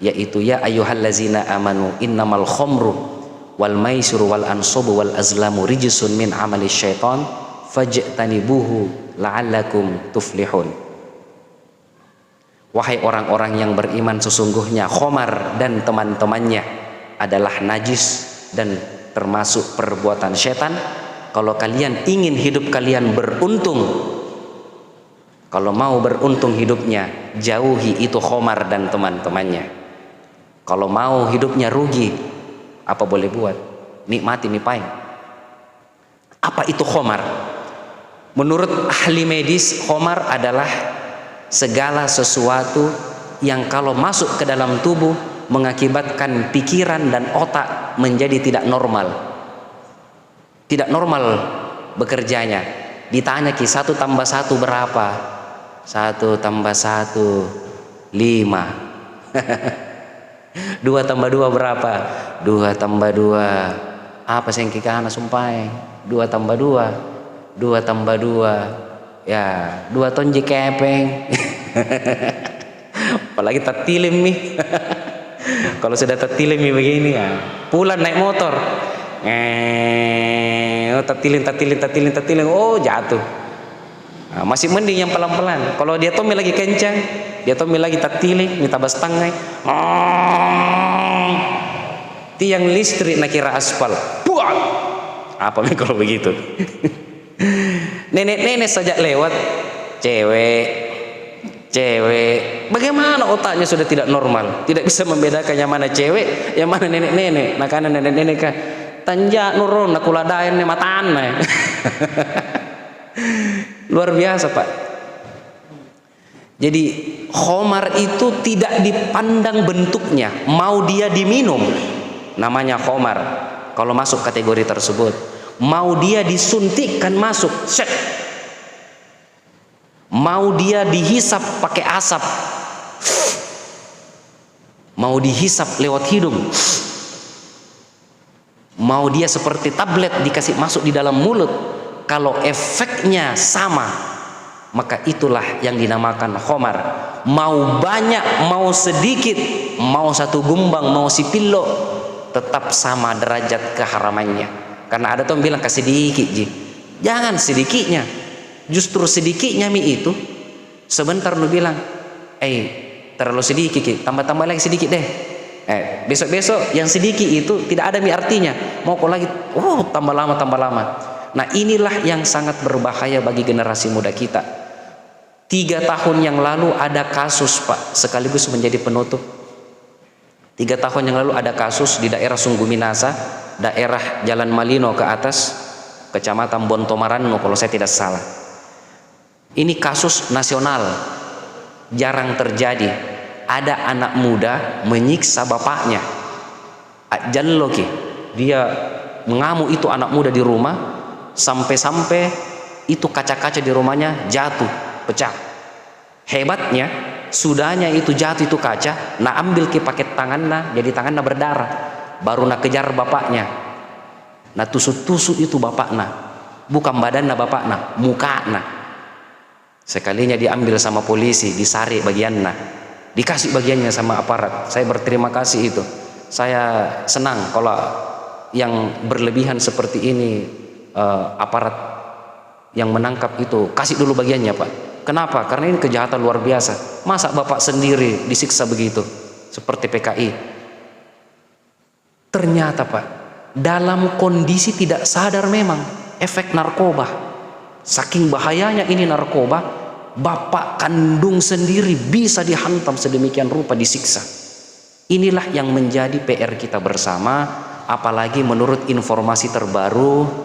yaitu ya ayyuhallazina amanu innamal khamru wal maisiru wal ansabu wal azlamu rijsun min amali syaitan fajtanibuhu la'allakum tuflihun. Wahai orang-orang yang beriman, sesungguhnya khamar dan teman-temannya adalah najis dan termasuk perbuatan syaitan. Kalau kalian ingin hidup kalian beruntung, kalau mau beruntung hidupnya, jauhi itu khamar dan teman-temannya. Kalau mau hidupnya rugi, apa boleh buat? Nikmati mipain. Apa itu khamar? Menurut ahli medis, khamar adalah segala sesuatu yang kalau masuk ke dalam tubuh mengakibatkan pikiran dan otak menjadi tidak normal. Tidak normal bekerjanya. Ditanya 1 tambah 1 berapa? 1 tambah 1 5. 2 tambah 2 berapa? 2 tambah 2 apa sih yang kikana sumpai? 2 tambah 2 2 tambah 2 ya 2 tonji kepeng. Apalagi tatilim nih. Kalau sudah tatilim nih begini ya, pulang naik motor tatilim, oh jatuh. Nah, masih mending yang pelan-pelan. Kalau dia tomi lagi kencang, dia tomi lagi tatiling, minta bastangai, tiang listrik nak kira aspal, buat apa nih kalau begitu? Nenek-nenek saja lewat, cewek cewek. Bagaimana otaknya sudah tidak normal, tidak bisa membedakan yang mana cewek, yang mana nenek-nenek. Nah karena nenek-nenek kan tanja nurun nakuladain matan. Luar biasa Pak. Jadi khamar itu tidak dipandang bentuknya, mau dia diminum namanya khamar kalau masuk kategori tersebut, mau dia disuntikkan masuk syek, mau dia dihisap pakai asap, mau dihisap lewat hidung, mau dia seperti tablet dikasih masuk di dalam mulut, kalau efeknya sama, maka itulah yang dinamakan khamar. Mau banyak, mau sedikit, mau satu gumbang, mau sipilo, tetap sama derajat keharamannya. Karena ada tuh yang bilang kasih sedikit ji, jangan sedikitnya, justru sedikitnya itu sebentar lu bilang terlalu sedikit, tambah-tambah lagi sedikit deh, besok-besok yang sedikit itu tidak ada artinya, mau kok lagi tambah lama. Nah inilah yang sangat berbahaya bagi generasi muda kita. 3 tahun yang lalu ada kasus Pak, sekaligus menjadi penutup. 3 tahun yang lalu ada kasus di daerah Sungguh Minasa, daerah Jalan Malino ke atas, Kecamatan Bontomaranno kalau saya tidak salah. Ini kasus nasional, jarang terjadi. Ada anak muda menyiksa bapaknya. Jalloki, dia mengamuk itu anak muda di rumah, sampai-sampai itu kaca-kaca di rumahnya jatuh, pecah. Hebatnya, sudahnya itu jatuh itu kaca, nah ambil ke paket tangannya, jadi tangannya berdarah, baru nak kejar bapaknya, nah tusuk-tusuk itu bapaknya, bukan badannya bapaknya, mukanya. Sekalinya diambil sama polisi, disarik bagiannya, dikasih bagiannya sama aparat. Saya berterima kasih itu. Saya senang kalau yang berlebihan seperti ini, aparat yang menangkap itu kasih dulu bagiannya Pak. Kenapa? Karena ini kejahatan luar biasa. Masa bapak sendiri disiksa begitu seperti PKI? Ternyata Pak, dalam kondisi tidak sadar memang efek narkoba. Saking bahayanya ini narkoba, bapak kandung sendiri bisa dihantam sedemikian rupa, disiksa. Inilah yang menjadi PR kita bersama, apalagi menurut informasi terbaru,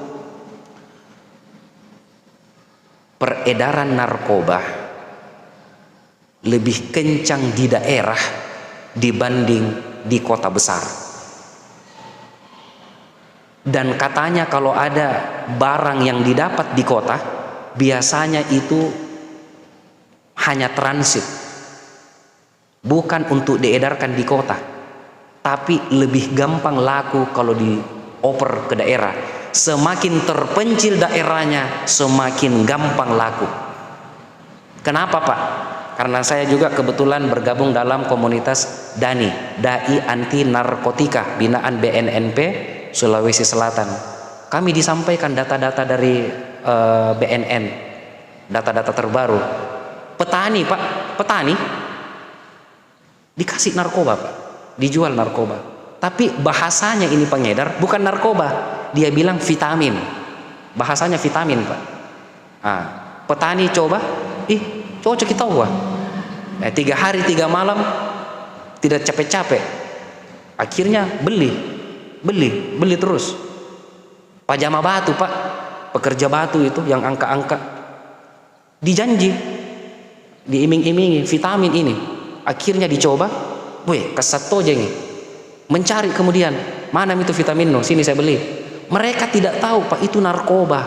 peredaran narkoba lebih kencang di daerah dibanding di kota besar. Dan katanya kalau ada barang yang didapat di kota, biasanya itu hanya transit, bukan untuk diedarkan di kota, tapi lebih gampang laku kalau dioper ke daerah. Semakin terpencil daerahnya, semakin gampang laku. Kenapa Pak? Karena saya juga kebetulan bergabung dalam komunitas DANI, Dai Anti Narkotika, binaan BNNP Sulawesi Selatan. Kami disampaikan data-data dari BNN, data-data terbaru. Petani Pak, petani dikasih narkoba Pak, dijual narkoba. Tapi bahasanya ini pengedar bukan narkoba, dia bilang vitamin, bahasanya vitamin Pak. Petani coba, cocok kita wah. 3 hari 3 malam tidak capek-capek, akhirnya beli terus. Pajama batu Pak, pekerja batu itu yang angka-angka, dijanji, diiming-imingi vitamin ini, akhirnya dicoba, kesato jengi, mencari kemudian mana itu vitamin no, sini saya beli. Mereka tidak tahu Pak itu narkoba,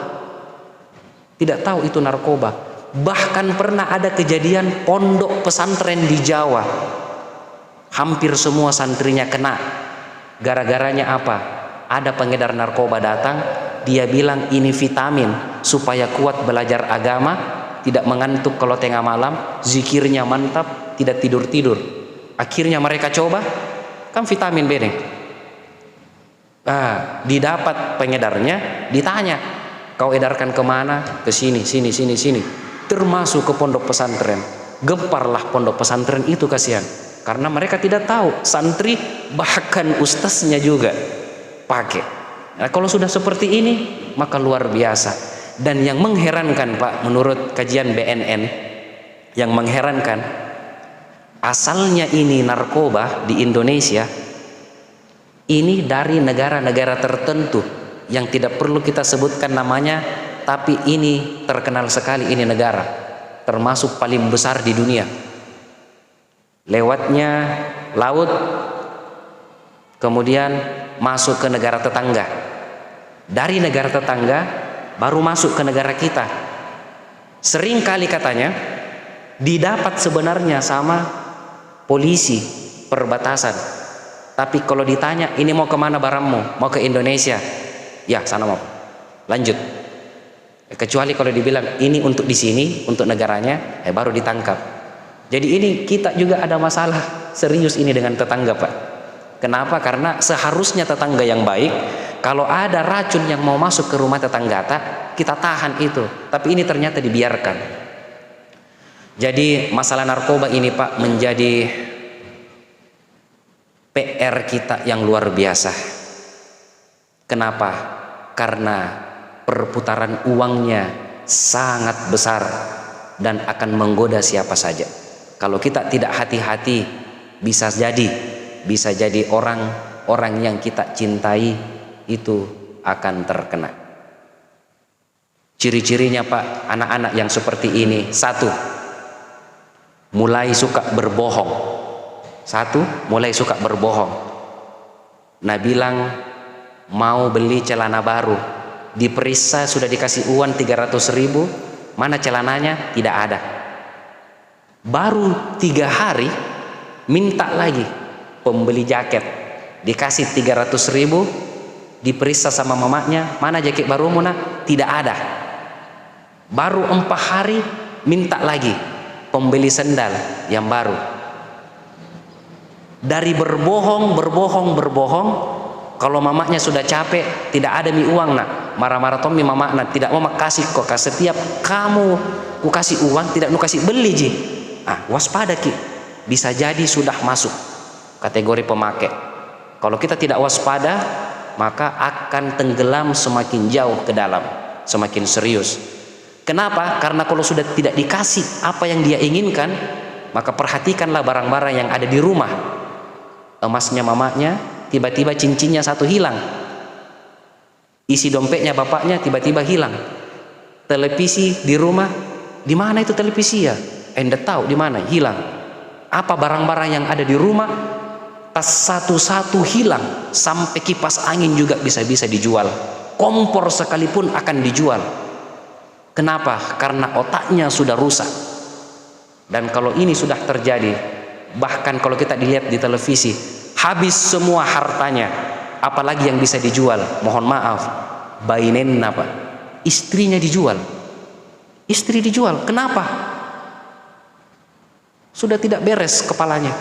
tidak tahu itu narkoba. Bahkan pernah ada kejadian pondok pesantren di Jawa, hampir semua santrinya kena. Gara-garanya apa? Ada pengedar narkoba datang, dia bilang ini vitamin supaya kuat belajar agama, tidak mengantuk kalau tengah malam, zikirnya mantap, tidak tidur-tidur. Akhirnya mereka coba, kan vitamin bedeng. Didapat pengedarnya, ditanya, kau edarkan kemana? Ke sini, sini. Termasuk ke pondok pesantren. Gemparlah pondok pesantren itu, kasihan. Karena mereka tidak tahu, santri bahkan ustaznya juga pakai. Nah, kalau sudah seperti ini, maka luar biasa. Dan yang mengherankan Pak, menurut kajian BNN, Yang mengherankan, asalnya ini narkoba di Indonesia ini dari negara-negara tertentu yang tidak perlu kita sebutkan namanya, tapi ini terkenal sekali, ini negara termasuk paling besar di dunia. Lewatnya laut, kemudian masuk ke negara tetangga, dari negara tetangga baru masuk ke negara kita. Sering kali katanya didapat sebenarnya sama polisi perbatasan, tapi kalau ditanya ini mau kemana barangmu, mau ke Indonesia, ya sana mau, lanjut. Kecuali kalau dibilang ini untuk di sini, untuk negaranya, baru ditangkap. Jadi ini kita juga ada masalah serius ini dengan tetangga, Pak. Kenapa? Karena seharusnya tetangga yang baik, kalau ada racun yang mau masuk ke rumah tetangga kita tahan itu, tapi ini ternyata dibiarkan. Jadi masalah narkoba ini, Pak, menjadi PR kita yang luar biasa. Kenapa? Karena perputaran uangnya sangat besar dan akan menggoda siapa saja. Kalau kita tidak hati-hati, bisa jadi orang yang kita cintai itu akan terkena. Ciri-cirinya, Pak, anak-anak yang seperti ini, satu, mulai suka berbohong. Nah, bilang mau beli celana baru, diperiksa sudah dikasih uang 300.000, mana celananya? Tidak ada. Baru 3 hari minta lagi pembeli jaket, dikasih 300.000, diperiksa sama mamanya, mana jaket barumu nak? Tidak ada. Baru 4 hari minta lagi pembeli sendal yang baru. Dari berbohong, kalau mamanya sudah capek, tidak ada mi uang nak, marah-marah Tommy mama nak, tidak mau kasih kok, setiap kamu ku kasih uang tidak mau kasih beli ji. Waspada ki, bisa jadi sudah masuk kategori pemakai. Kalau kita tidak waspada, maka akan tenggelam semakin jauh ke dalam, semakin serius. Kenapa? Karena kalau sudah tidak dikasih apa yang dia inginkan, maka perhatikanlah barang-barang yang ada di rumah. Emasnya mamanya, tiba-tiba cincinnya satu hilang. Isi dompetnya bapaknya tiba-tiba hilang. Televisi di rumah, di mana itu televisi ya? Anda tahu di mana? Hilang. Apa barang-barang yang ada di rumah? Tas satu-satu hilang. Sampai kipas angin juga bisa-bisa dijual. Kompor sekalipun akan dijual. Kenapa? Karena otaknya sudah rusak. Dan kalau ini sudah terjadi, bahkan kalau kita dilihat di televisi, habis semua hartanya, apalagi yang bisa dijual? Mohon maaf, bainen apa? Istrinya dijual. Istri dijual. Kenapa? Sudah tidak beres kepalanya.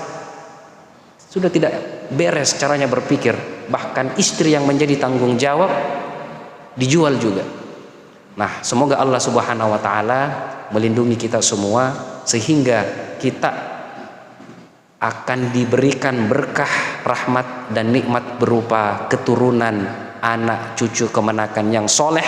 Sudah tidak beres caranya berpikir. Bahkan istri yang menjadi tanggung jawab dijual juga. Nah, semoga Allah Subhanahu wa taala melindungi kita semua sehingga kita akan diberikan berkah, rahmat dan nikmat berupa keturunan, anak, cucu, kemenakan yang soleh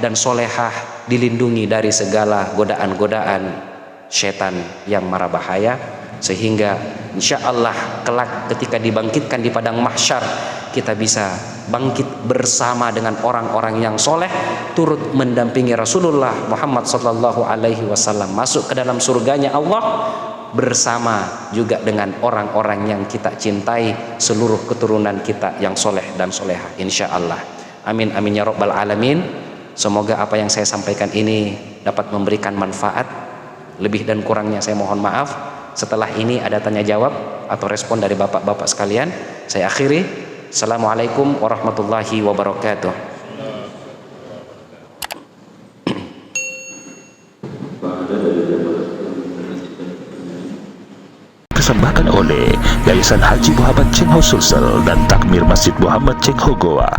dan solehah, dilindungi dari segala godaan-godaan setan yang marah bahaya, sehingga insya Allah kelak ketika dibangkitkan di padang mahsyar, kita bisa bangkit bersama dengan orang-orang yang soleh, turut mendampingi Rasulullah Muhammad sallallahu alaihi wasallam masuk ke dalam surganya Allah, bersama juga dengan orang-orang yang kita cintai, seluruh keturunan kita yang soleh dan soleha, insya Allah. Amin amin ya rabbal alamin. Semoga apa yang saya sampaikan ini dapat memberikan manfaat. Lebih dan kurangnya saya mohon maaf. Setelah ini ada tanya jawab atau respon dari bapak-bapak sekalian. Saya akhiri. Assalamualaikum warahmatullahi wabarakatuh. Persembahkan oleh Yayasan Haji Muhammad Cengho Sulsel dan Takmir Masjid Muhammad Cengho Goa.